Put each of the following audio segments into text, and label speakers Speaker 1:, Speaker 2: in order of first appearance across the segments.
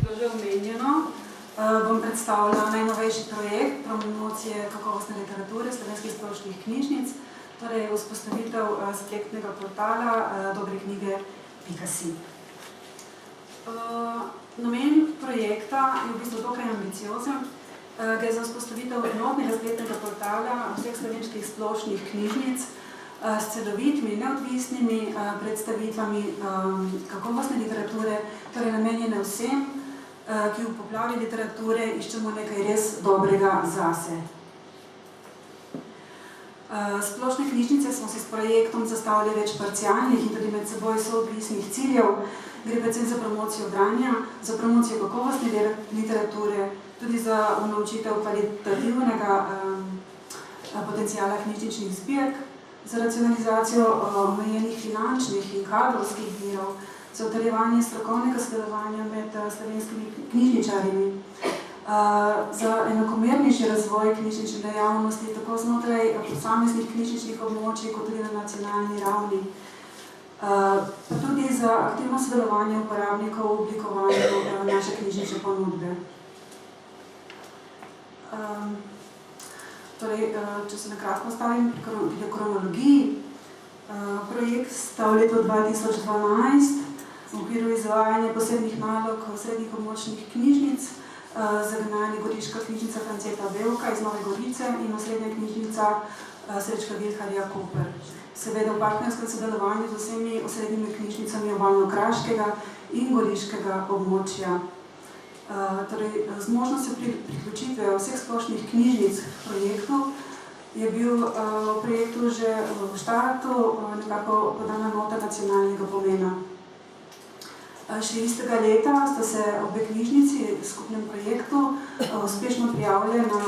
Speaker 1: bilo že omenjeno, bom predstavila najnovejši projekt promocije kakovostne literature slovenskih splošnih knjižnic, torej vzpostavitev spletnega portala dobreknjige.si. Namen projekta je v bistvu dokaj ambiciozen. Gre za vzpostavitev enotnega spletnega portala vseh slovenskih splošnih knjižnic s celovitimi, neodvisnimi predstavitvami kakovostne literature, torej namenjene vsem, ki v poplavi literature iščemo nekaj res dobrega zase. Splošne knjižnice smo si s projektom zastavili več parcialnih in tudi med seboj soodvisnih ciljev. Gre predvsem za promocijo branja, za promocijo kakovostne literature, tudi za unovčitev kvalitativnega potencijala knjižničnih zbirk, za racionalizacijo omejenih finančnih in kadrovskih virov, za utrjevanje strokovnega sodelovanja med slovenskimi knjižničarji, za enakomernejši razvoj knjižnične dejavnosti tako znotraj posameznih knjižničnih območij, kot tudi na nacionalni ravni, pa tudi za aktivno sodelovanje uporabnikov v oblikovanju naše knjižnične ponudbe. Torej, če se nakratko stavim pri kronologiji, projekt sta v letu 2012 v okviru izvajanja posebnih nalog srednjih območnih knjižnic zagnani Goriška knjižnica Franceta Bevka iz Nove Gorice in osrednja knjižnica Srečka Vilharja Koper. Seveda v partnerskem sodelovanju z vsemi osrednjimi knjižnicami Obalno-kraškega in Goriškega območja. Torej, z možnostjo priključitve vseh splošnih knjižnic projektu je bil v projektu že v štartu nekako podana nota nacionalnega pomena. Še istega leta sta se obe knjižnici v skupnem projektu uspešno prijavile na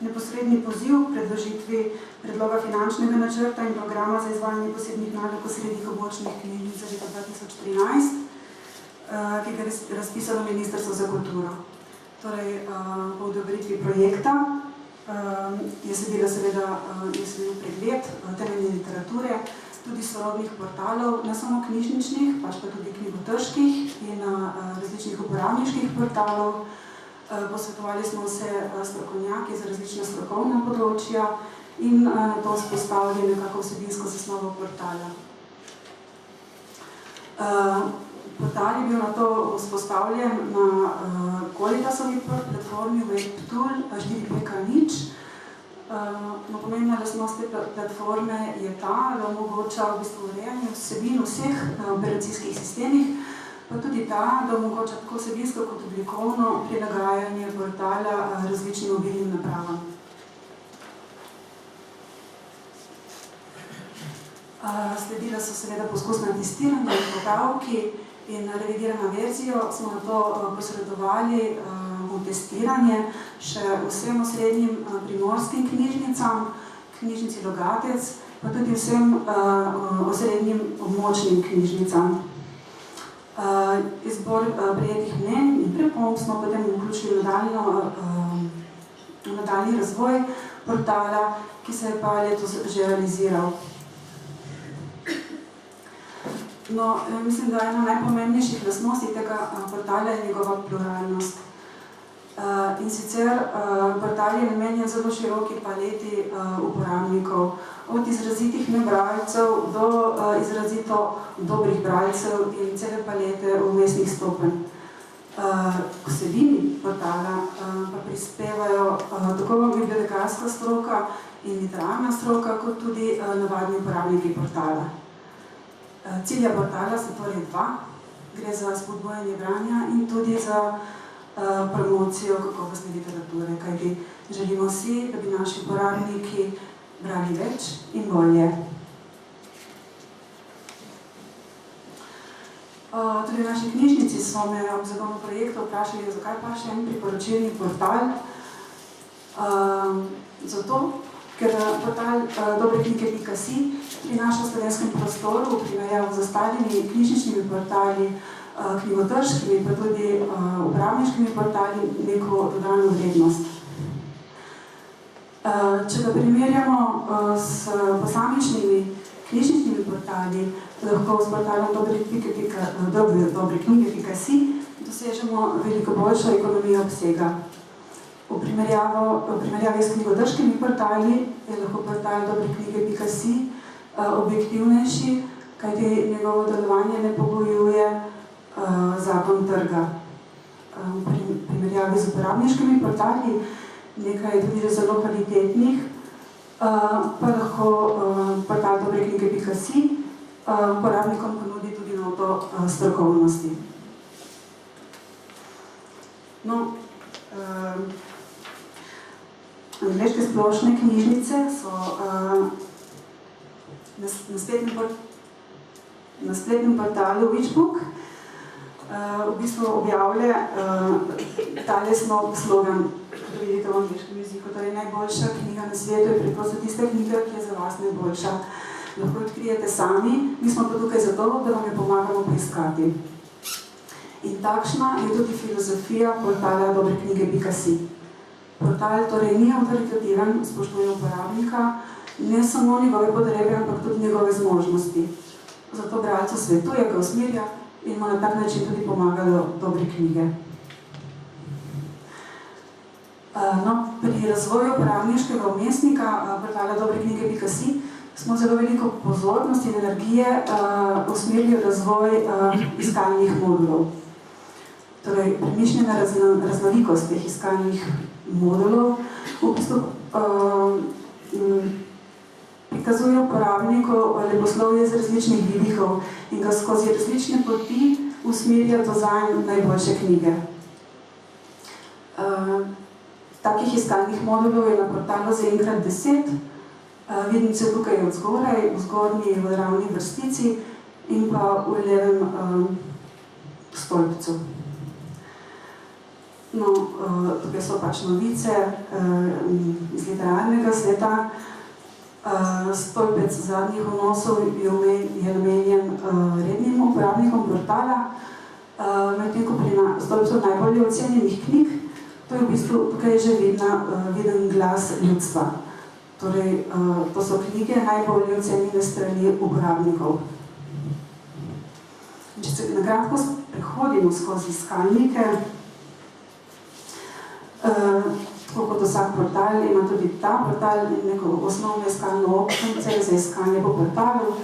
Speaker 1: neposredni poziv k predložitvi predloga finančnega načrta in programa za izvajanje posebnih nalog osrednjih območnih knjižnic za leto 2013, ki ga je razpisalo Ministrstvo za kulturo. Torej, po odobritvi projekta je sledil pregled temeljne literature, tudi sorodnih portalov, ne samo knjižničnih, pač pa tudi knjigotrških in različnih uporabniških portalov. Posvetovali smo se strokovnjaki za različna strokovna področja in na to vzpostavili nekako vsebinsko zasnovo portala. Portal je bil na to vzpostavljen na Qualitasovi platformi WebTool 4.0. Pomembna lastnost te platforme je ta, da omogoča v bistvu urejanje vsebin vseh operacijskih sistemih, pa tudi ta, da omogoča tako vsebinsko kot oblikovno prilagajanje portala različnim mobilnim napravam. Sledila so seveda poskusna testiranja in popravki in revidirana verzijo smo na to posredovali v testiranje še vsem osrednjim primorskim knjižnicam, knjižnici Logatec, pa tudi vsem osrednjim območnim knjižnicam. Izbor prejetih mnenj in pripomb smo potem vključili v nadaljnji razvoj portala, ki se je pa letos že realiziral. No, mislim, da ena najpomembnejših lastnosti tega portala je njegova pluralnost. In sicer portal je namenjen zelo široki paleti uporabnikov, od izrazitih nebralcev do izrazito dobrih bralcev in cele palete vmesnih stopenj. K vsebini portala pa prispevajo tako bibliotekarska stroka in literarna stroka, kot tudi navadni uporabniki portala. Cilja portala so torej dva, gre za spodbujanje branja in tudi za promocijo kakovostne literature, kajti želimo si, da bi naši uporabniki brali več in bolje. Tudi v naši knjižnici so me ob zagonu projekta vprašali, zakaj pa še en priporočilni portal. Zato, ker portal dobreknjige.si prinaša v slovenskem prostoru, primerjav z ostalimi knjižničnimi portali, knjigotrškimi, pa tudi uporabniškimi portali, neko dodano vrednost. Če ga primerjamo s posamičnimi knjižničnimi portali, lahko s portalom dobriknjige.si dosežemo veliko boljšo ekonomijo obsega. V primerjavi s knjigodržkimi portali je lahko portal dobriknjige.si objektivnejši, kajti njegovo delovanje ne pogojuje zakon trga. V primerjavi z uporabniškimi portali, nekaj je tudi zelo kvalitetnih, pa lahko portal dobriknjige.si uporabnikom ponudi tudi noto strokovnosti. No, angleške splošne knjižnice so na spletnem portalu Witchbook v bistvu objavlja tale slogan, kot vidite v angleškem jeziku, torej najboljša knjiga na svetu je preprosto tista knjiga, ki je za vas najboljša. Lahko odkrijete sami, mi smo pa tukaj zato, da vam jo pomagamo poiskati. In takšna je tudi filozofija portala dobriknjige.si. Portal torej ni avtoritativen, spoštuje uporabnika, ne samo njegove potrebe, ampak tudi njegove zmožnosti. Zato bralcu svetuje, ga usmerja in mu na tak način tudi pomagajo dobre knjige. No, pri razvoju uporabniškega vmesnika portala dobriknjige.si smo zelo veliko pozornosti in energije usmerili v razvoj iskalnih modulov. Torej, premišljena raznolikost teh iskalnih modulov v bistvu prikazuje uporabniku leposlovje z različnih vidikov in ga skozi različne poti usmerja do zanj najboljše knjige. Takih iskalnih modulov je na portalu zaenkrat 10. Vidim se tukaj od zgoraj, v zgornji v ravni vrstici in pa v levem stolpcu. No, tukaj so pač novice iz literarnega sveta. Stolpec zadnjih vnosov je namenjen rednim uporabnikom portala, medtem ko pri stolpcu najbolje ocenjenih knjig, to je v bistvu tukaj že viden glas ljudstva. Torej, to so knjige najbolje ocenjene strani uporabnikov. Če se nakratko prehodimo skozi iskalnike, tako kot vsak portal, ima tudi ta portal neko osnovno iskalno opcijo za iskanje po portalu.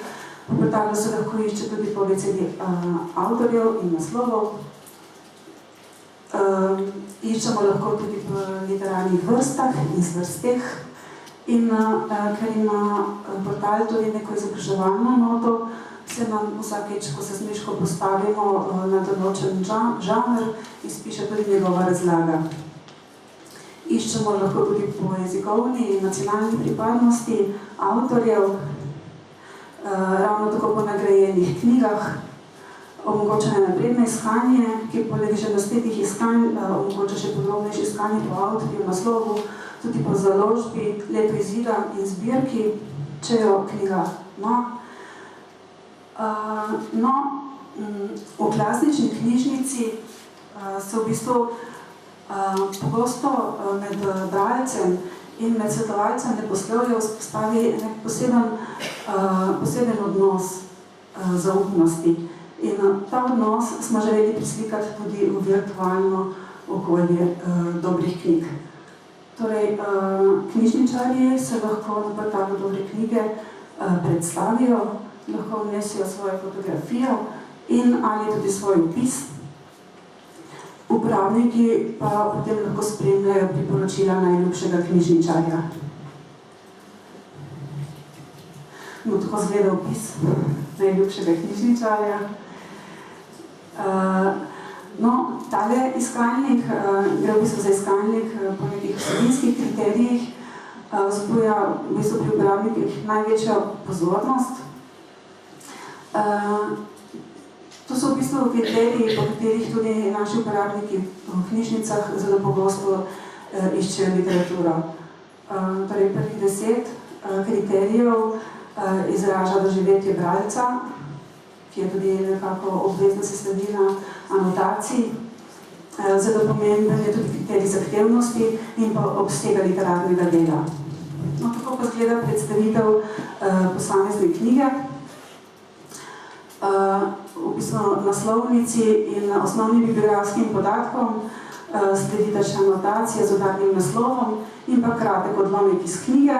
Speaker 1: Po portalu se lahko išče tudi po abecedi avtorjev in naslovov. Iščemo lahko tudi po literarnih vrstah in zvrsteh. In ker ima portal tudi neko izobraževalno noto, se nam vsakeč, ko se smeško postavimo na določen žanr, izpiše tudi njegova razlaga. Iščemo lahko tudi po jezikovni in nacionalni pripadnosti avtorjev, ravno tako po nagrajenih knjigah, omogočene napredne iskanje, ki poleg že nastetih iskanj omogoča še podrobnejše iskanje po avtorju, naslovu, tudi po založbi, letu izida in zbirki, če jo knjiga ima. No, v klasični knjižnici se v bistvu pogosto med bralcem in med svetovalcem leposlovja vzpostavi nek poseben odnos zaupnosti. In ta odnos smo želeli prislikati tudi v virtualno okolje dobrih knjig. Torej, knjižničarji se lahko na portalu Dobre knjige predstavijo, lahko vnesijo svojo fotografijo in ali tudi svoj opis. Uporabniki pa potem lahko spremljajo priporočila najljubšega knjižničarja. No, tako izgleda opis najljubšega knjižničarja. No, tale iskalnik, gre v bistvu za iskalnik po nekih vsebinskih kriterijih, vzbuja v bistvu pri uporabnikih največjo pozornost. To so v bistvu kriteriji, po katerih tudi naši uporabniki v knjižnicah zelo pogosto iščejo literaturo. Torej, prvih 10 kriterijev izraža doživetje bralca, ki je tudi nekako obvezna sestavina anotacij. Zelo pomemben je tudi kriterij zahtevnosti in pa obsega literarnega dela. No, kako pa izgleda predstavitev posamezne knjige. V bistvu naslovnici in osnovnim bibliografskim podatkom sledita še anotacija z udarnim naslovom in pa kratek odlomek iz knjige.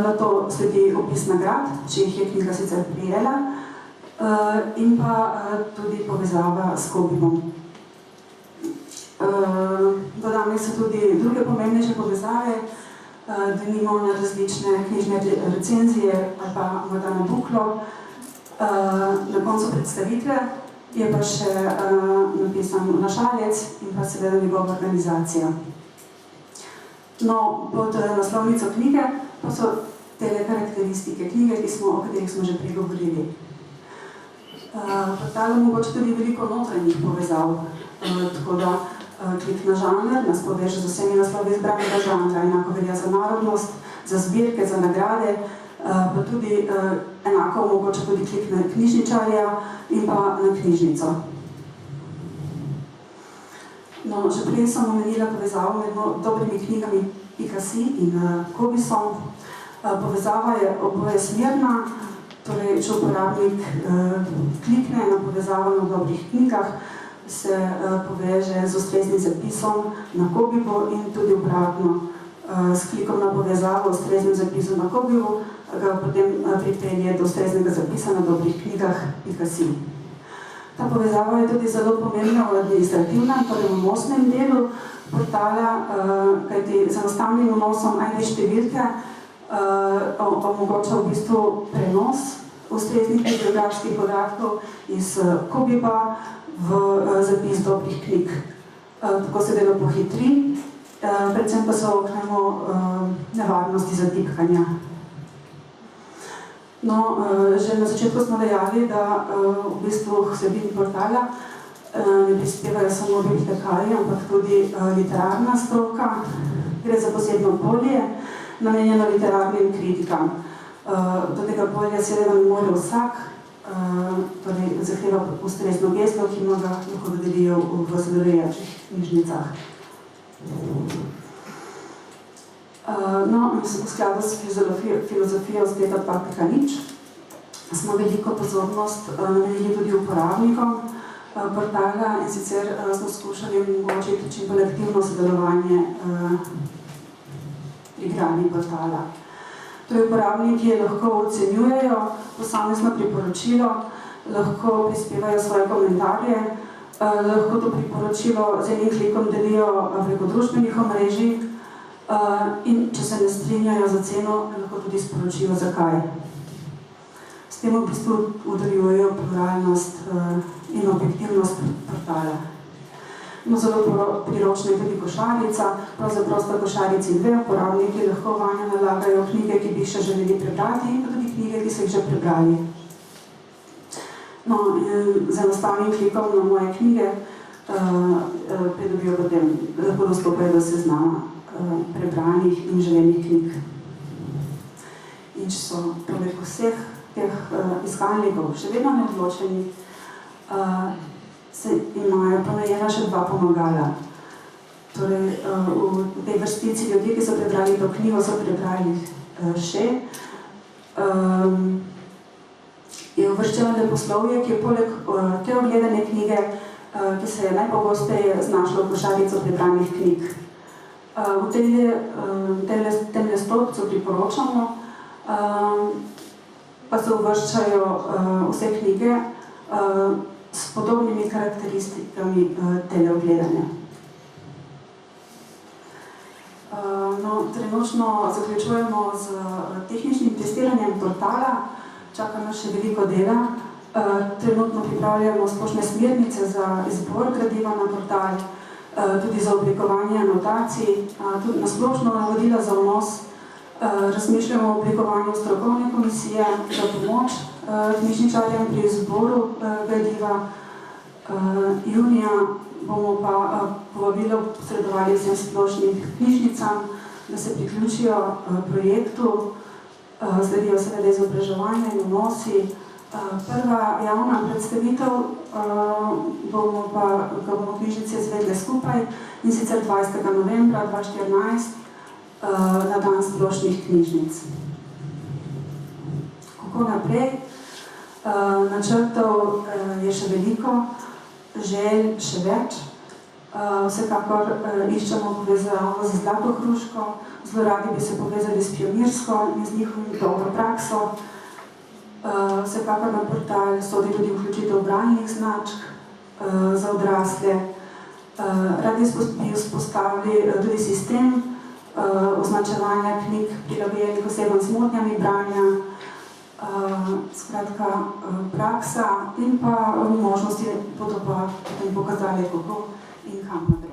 Speaker 1: Nato sledi opis nagrad, če jih je knjiga sicer prijela, in pa tudi povezava s Kobibom. Dodane so tudi druge pomembnejše povezave, denimo na različne knjižne recenzije ali pa morda na Buklo. Na koncu predstavitve je pa še napisan našalec in pa seveda njegova organizacija. No, pod naslovnico knjige pa so tele karakteristike knjige, o katerih smo že pregovorili. Portal mogoče tudi veliko notranjih povezav, tako da klik na žanr nas poveže z vsemi naslovi izbranega žanra, enako velja za narodnost, za zbirke, za nagrade, pa tudi enako mogoče tudi klik na knjižničarja in pa na knjižnico. No, že prej sem omenila povezavo med dobrimi knjigami .si in Kobisom. Povezava je oboje smerna, torej če uporabnik klikne na povezavo na dobrih knjigah, se poveže z ustreznim zapisom na Kobibu in tudi obratno. S klikom na povezavo s ustreznim zapisom na Kobibu ga potem pripelje do ustreznega zapisa na dobrih knjigah.si. Ta povezava je tudi zelo pomembna v administrativnem, torej v vnosnem delu portala, kajti z enostavnim vnosom ene številke omogoča v bistvu prenos ustreznih bibliografskih podatkov iz Kobiba v zapis dobrih knjig. Tako se delo pohitri, predvsem pa se oknemo nevarnosti zatipkanja. No, že na začetku smo dejali, da v bistvu vsebini portala ne prispevajo samo bibliotekarji, ampak tudi literarna stroka. Gre za posebno polje, namenjeno literarnim kritikam. Do tega polja seveda ne more vsak, torej zahteva ustrezno geslo, ki ga lahko dodelijo v sodelujočih knjižnicah. No, v skladu s filozofijo z leta 2.0 smo veliko pozornost namenili tudi uporabnikom portala in sicer smo skušali omogočiti čim bolj aktivno sodelovanje pri gradnji portala. Torej, uporabniki lahko ocenjujejo posamezno priporočilo, lahko prispevajo svoje komentarje, lahko to priporočilo z enim klikom delijo preko družbenih omrežij in če se ne strinjajo za ceno, lahko tudi sporočijo zakaj. S tem v bistvu utrjujejo pluralnost in objektivnost portala. No, zelo priročna je tudi košarica, pravzaprav sta košarici dve, uporabniki lahko vanjo nalagajo knjige, ki bi jih še želeli prebrati, in pa tudi knjige, ki so jih že prebrali. No, z enostavnim klikom na moje knjige pridobijo potem, lahko dostopajo do seznama prebranih in želenih knjig. In če so poleg vseh teh iskalnikov še vedno neodločeni, se imajo ponajena še dva pomagala. Torej, v tej vrstici ljudi, ki so prebrali to knjigo, so prebrali še. Je uvrščeno leposlovje, ki je poleg te ogledane knjige, ki se je najpogosteje znašlo v košarico prebranih knjig. V tem stolpcu priporočamo, pa se uvrščajo vse knjige s podobnimi karakteristikami teleogledanja. No, trenutno zaključujemo z tehničnim testiranjem portala, čaka nas še veliko dela. Trenutno pripravljamo splošne smernice za izbor gradiva na portal, tudi za oblikovanje anotacij, tudi na splošno navodila za vnos. Razmišljamo o oblikovanju strokovne komisije za pomoč knjižničarjem pri izboru gradiva. Junija bomo pa povabilo posredovali vsem splošnim knjižnicam, da se priključijo projektu, sledijo seveda izobraževanje in vnosi. Prva javna predstavitev bomo v knjižnici izvedli skupaj, in sicer 20. novembra 2014 na dan splošnih knjižnic. Kako naprej? Načrtov je še veliko, želj še več. Vsekakor iščemo povezavo z Zlato hruško, zelo radi bi se povezali s Pionirsko in z njihovim dobro prakso. Vsekakor na portal sodi tudi vključitev bralnih značk za odrasle. Radi bi vzpostavili tudi sistem označevanja knjig prilagojenih osebam z motnjami branja, skratka praksa in pa možnosti bodo pa potem pokazali, kako in kam naprej.